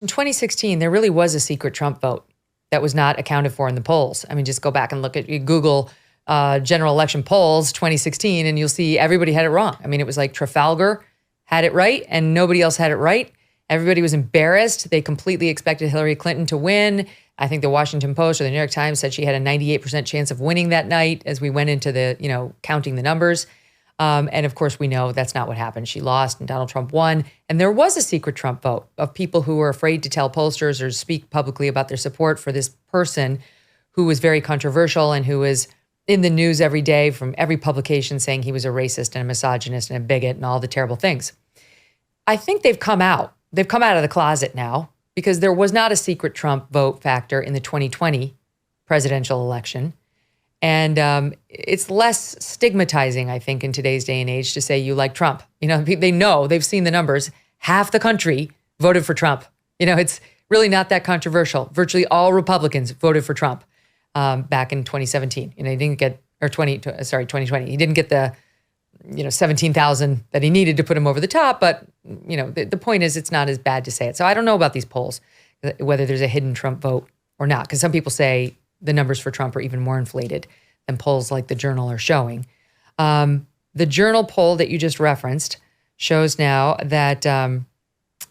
In 2016, there really was a secret Trump vote that was not accounted for in the polls. I mean, just go back and look at Google general election polls 2016, and you'll see everybody had it wrong. I mean, it was like Trafalgar had it right and nobody else had it right. Everybody was embarrassed. They completely expected Hillary Clinton to win. I think the Washington Post or the New York Times said she had a 98% chance of winning that night as we went into the, counting the numbers. And of course, we know that's not what happened. She lost and Donald Trump won. And there was a secret Trump vote of people who were afraid to tell pollsters or speak publicly about their support for this person who was very controversial and who was in the news every day from every publication saying he was a racist and a misogynist and a bigot and all the terrible things. I think they've come out. They've come out of the closet now because there was not a secret Trump vote factor in the 2020 presidential election. And it's less stigmatizing, I think, in today's day and age to say you like Trump. They know, they've seen the numbers. Half the country voted for Trump. It's really not that controversial. Virtually all Republicans voted for Trump back in 2017. He didn't get, 2020. He didn't get the, 17,000 that he needed to put him over the top. But, the point is it's not as bad to say it. So I don't know about these polls, whether there's a hidden Trump vote or not, because some people say the numbers for Trump are even more inflated than polls like the Journal are showing. The Journal poll that you just referenced shows now that,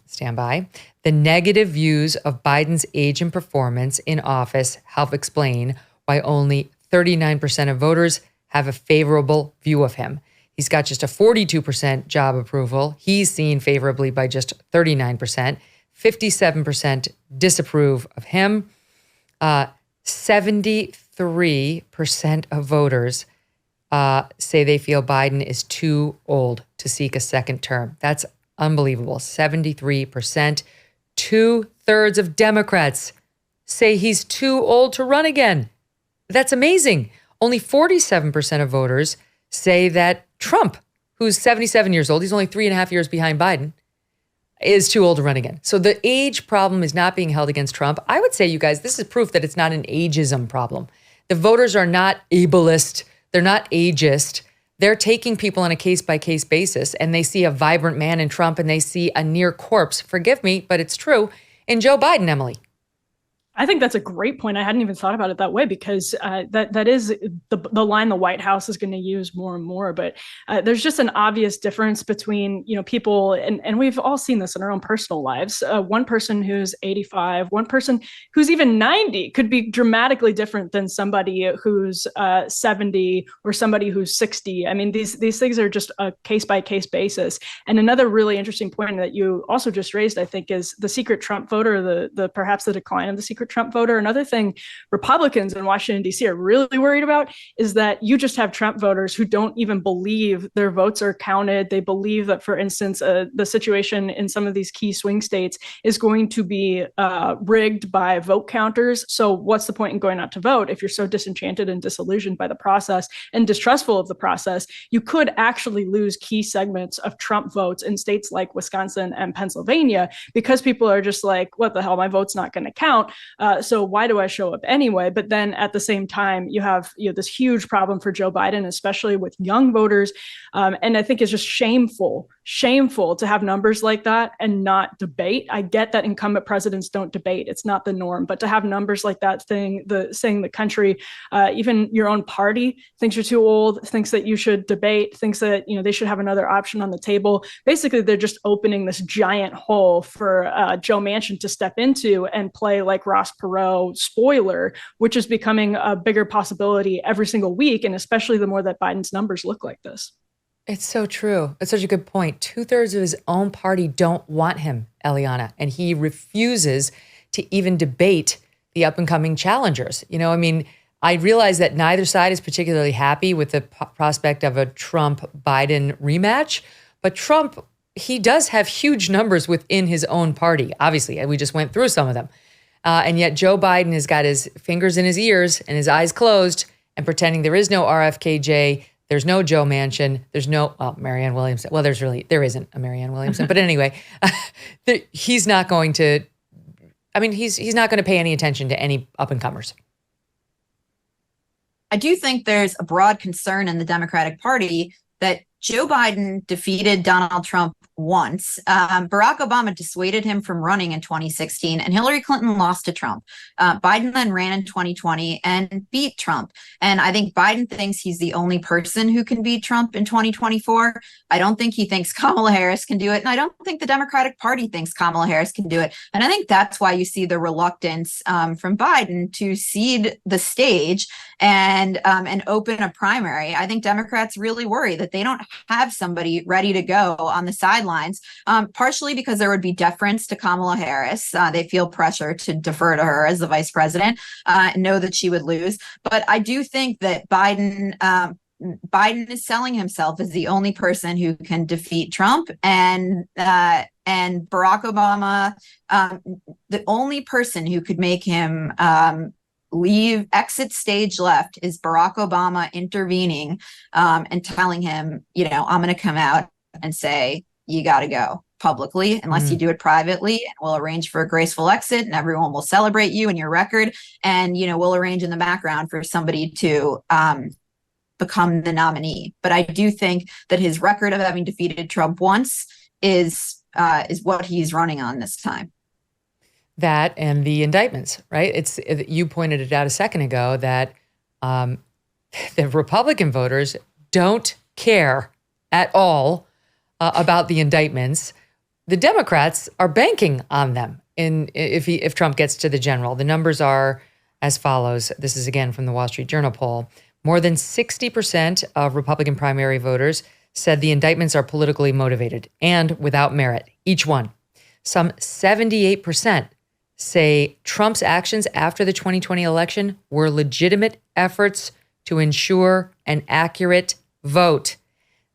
stand by, the negative views of Biden's age and performance in office help explain why only 39% of voters have a favorable view of him. He's got just a 42% job approval. He's seen favorably by just 39%. 57% disapprove of him. 73% of voters say they feel Biden is too old to seek a second term. That's unbelievable. 73%. 2/3 of Democrats say he's too old to run again. That's amazing. Only 47% of voters say that Trump, who's 77 years old, he's only 3.5 years behind Biden, is too old to run again. So the age problem is not being held against Trump. I would say, you guys, this is proof that it's not an ageism problem. The voters are not ableist. They're not ageist. They're taking people on a case-by-case basis, and they see a vibrant man in Trump, and they see a near corpse, forgive me, but it's true, in Joe Biden, Emily. I think that's a great point. I hadn't even thought about it that way, because that is the line the White House is going to use more and more. But there's just an obvious difference between, people, and we've all seen this in our own personal lives. One person who's 85, one person who's even 90 could be dramatically different than somebody who's 70 or somebody who's 60. I mean, these things are just a case-by-case basis. And another really interesting point that you also just raised, I think, is the secret Trump voter, the perhaps the decline of the secret Trump voter. Another thing Republicans in Washington, D.C. are really worried about is that you just have Trump voters who don't even believe their votes are counted. They believe that, for instance, the situation in some of these key swing states is going to be rigged by vote counters. So what's the point in going out to vote if you're so disenchanted and disillusioned by the process and distrustful of the process? You could actually lose key segments of Trump votes in states like Wisconsin and Pennsylvania because people are just like, what the hell, my vote's not going to count. So why do I show up anyway? But then at the same time, you have this huge problem for Joe Biden, especially with young voters. And I think it's just shameful to have numbers like that and not debate. I get that incumbent presidents don't debate. It's not the norm. But to have numbers like that saying the country, even your own party thinks you're too old, thinks that you should debate, thinks that they should have another option on the table. Basically, they're just opening this giant hole for Joe Manchin to step into and play like Ross Perot spoiler, which is becoming a bigger possibility every single week, and especially the more that Biden's numbers look like this. It's so true. It's such a good point. 2/3 of his own party don't want him, Eliana, and he refuses to even debate the up-and-coming challengers. I realize that neither side is particularly happy with the prospect of a Trump-Biden rematch, but Trump, he does have huge numbers within his own party. Obviously, we just went through some of them. And yet Joe Biden has got his fingers in his ears and his eyes closed and pretending there is no RFKJ, there's no Joe Manchin, there's no Marianne Williamson. Well, there isn't a Marianne Williamson. But anyway, he's not going to, he's not going to pay any attention to any up-and-comers. I do think there's a broad concern in the Democratic Party that Joe Biden defeated Donald Trump once. Barack Obama dissuaded him from running in 2016, and Hillary Clinton lost to Trump. Biden then ran in 2020 and beat Trump. And I think Biden thinks he's the only person who can beat Trump in 2024. I don't think he thinks Kamala Harris can do it. And I don't think the Democratic Party thinks Kamala Harris can do it. And I think that's why you see the reluctance from Biden to cede the stage and open a primary. I think Democrats really worry that they don't have somebody ready to go on the sidelines, partially because there would be deference to Kamala Harris. They feel pressure to defer to her as the vice president, know that she would lose. But I do think that Biden is selling himself as the only person who can defeat Trump, and Barack Obama, the only person who could make him exit stage left is Barack Obama intervening and telling him, I'm going to come out and say, you got to go publicly unless you do it privately, and we'll arrange for a graceful exit and everyone will celebrate you and your record. And, we'll arrange in the background for somebody to become the nominee. But I do think that his record of having defeated Trump once is what he's running on this time. That and the indictments, right? You pointed it out a second ago that the Republican voters don't care at all about the indictments. The Democrats are banking on them. If Trump gets to the general, the numbers are as follows. This is again from the Wall Street Journal poll. More than 60% of Republican primary voters said the indictments are politically motivated and without merit, each one. Some 78% say Trump's actions after the 2020 election were legitimate efforts to ensure an accurate vote.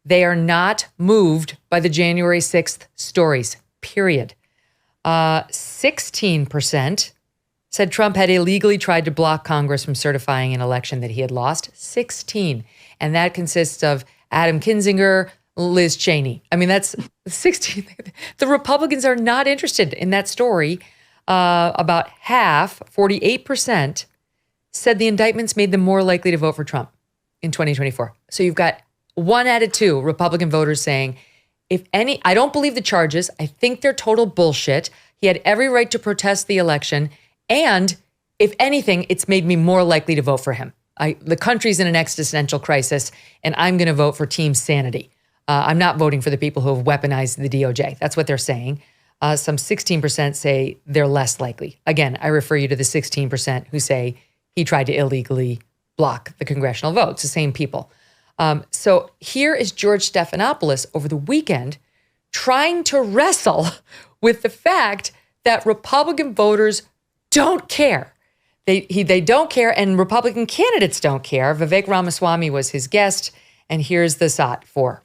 They are not moved by the January 6th stories, period. 16% said Trump had illegally tried to block Congress from certifying an election that he had lost. 16. And that consists of Adam Kinzinger, Liz Cheney. I mean, that's 16. The Republicans are not interested in that story. About half, 48%, said the indictments made them more likely to vote for Trump in 2024. So you've got 1 out of 2 Republican voters saying, I don't believe the charges. I think they're total bullshit. He had every right to protest the election. And if anything, it's made me more likely to vote for him. The country's in an existential crisis, and I'm going to vote for Team Sanity. I'm not voting for the people who have weaponized the DOJ. That's what they're saying. Some 16% say they're less likely. Again, I refer you to the 16% who say he tried to illegally block the congressional votes, the same people. So here is George Stephanopoulos over the weekend trying to wrestle with the fact that Republican voters don't care. They don't care, and Republican candidates don't care. Vivek Ramaswamy was his guest, and here's the SOT for.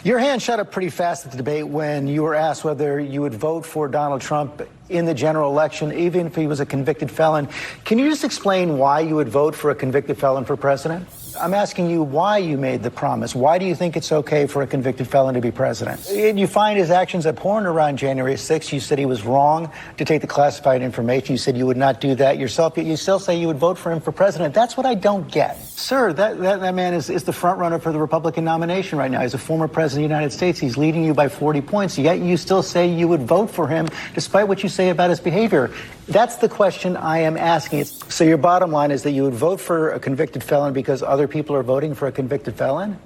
Your hand shut up pretty fast at the debate when you were asked whether you would vote for Donald Trump in the general election, even if he was a convicted felon. Can you just explain why you would vote for a convicted felon for president? I'm asking you why you made the promise. Why do you think it's okay for a convicted felon to be president? You find his actions abhorrent around January 6th. You said he was wrong to take the classified information. You said you would not do that yourself, yet you still say you would vote for him for president. That's what I don't get. Sir, that man is the front runner for the Republican nomination right now. He's a former president of the United States. He's leading you by 40 points, yet you still say you would vote for him despite what you say about his behavior. That's the question I am asking. So your bottom line is that you would vote for a convicted felon because other people are voting for a convicted felon?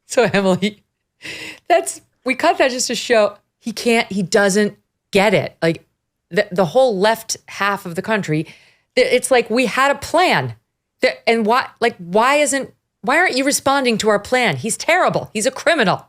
So Emily, we cut that just to show he doesn't get it. Like the whole left half of the country, it's like we had a plan. And why aren't you responding to our plan? He's terrible. He's a criminal.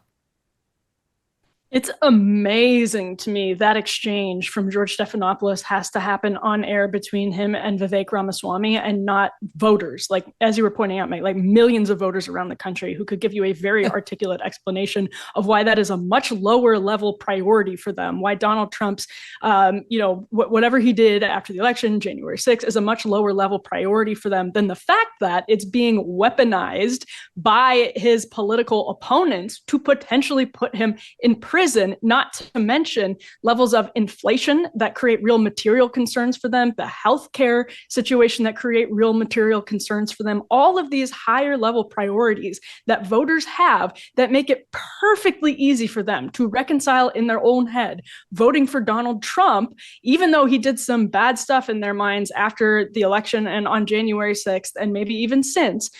It's amazing to me that exchange from George Stephanopoulos has to happen on air between him and Vivek Ramaswamy and not voters. Like, as you were pointing out, Mike, like millions of voters around the country who could give you a very articulate explanation of why that is a much lower level priority for them, why Donald Trump's, whatever he did after the election, January 6th, is a much lower level priority for them than the fact that it's being weaponized by his political opponents to potentially put him in prison risen, not to mention levels of inflation that create real material concerns for them, the healthcare situation that create real material concerns for them, all of these higher level priorities that voters have that make it perfectly easy for them to reconcile in their own head voting for Donald Trump, even though he did some bad stuff in their minds after the election and on January 6th, and maybe even since,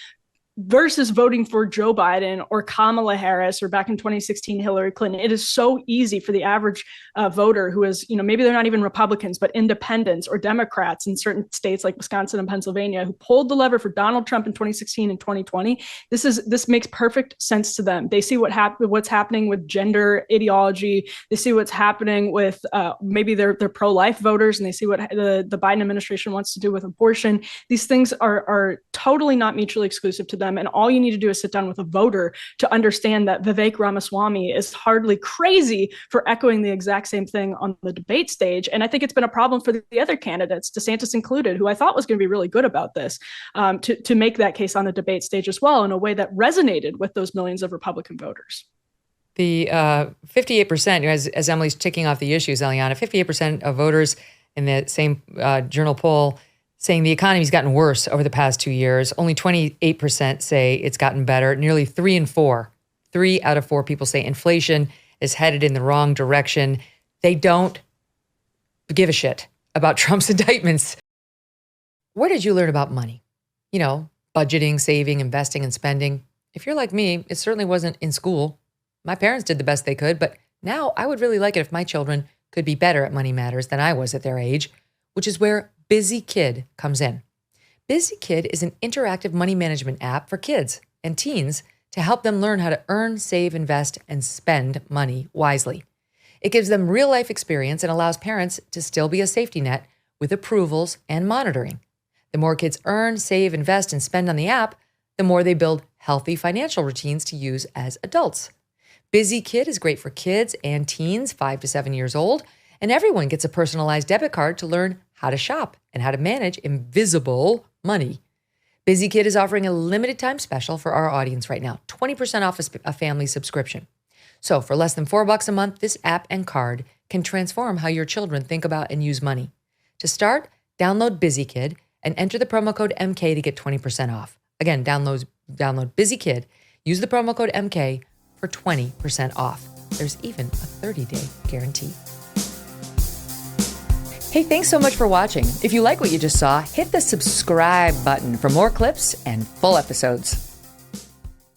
versus voting for Joe Biden or Kamala Harris or back in 2016, Hillary Clinton. It is so easy for the average voter who is, maybe they're not even Republicans, but independents or Democrats in certain states like Wisconsin and Pennsylvania who pulled the lever for Donald Trump in 2016 and 2020. This makes perfect sense to them. They see what's happening with gender ideology. They see what's happening with maybe they're pro-life voters, and they see what the Biden administration wants to do with abortion. These things are totally not mutually exclusive to them. And all you need to do is sit down with a voter to understand that Vivek Ramaswamy is hardly crazy for echoing the exact same thing on the debate stage. And I think it's been a problem for the other candidates, DeSantis included, who I thought was going to be really good about this, to make that case on the debate stage as well in a way that resonated with those millions of Republican voters. The 58%, as Emily's ticking off the issues, Eliana, 58% of voters in the same journal poll saying the economy's gotten worse over the past 2 years. Only 28% say it's gotten better. Nearly 3 out of 4 people say inflation is headed in the wrong direction. They don't give a shit about Trump's indictments. Where did you learn about money? Budgeting, saving, investing, and spending. If you're like me, it certainly wasn't in school. My parents did the best they could, but now I would really like it if my children could be better at money matters than I was at their age, which is where Busy Kid comes in. Busy Kid is an interactive money management app for kids and teens to help them learn how to earn, save, invest, and spend money wisely. It gives them real-life experience and allows parents to still be a safety net with approvals and monitoring. The more kids earn, save, invest, and spend on the app, the more they build healthy financial routines to use as adults. Busy Kid is great for kids and teens 5 to 7 years old, and everyone gets a personalized debit card to learn how to shop and how to manage invisible money. Busy Kid is offering a limited time special for our audience right now, 20% off a family subscription. So for less than $4 a month, this app and card can transform how your children think about and use money. To start, download Busy Kid and enter the promo code MK to get 20% off. Again, download Busy Kid, use the promo code MK for 20% off. There's even a 30-day guarantee. Hey, thanks so much for watching. If you like what you just saw, hit the subscribe button for more clips and full episodes.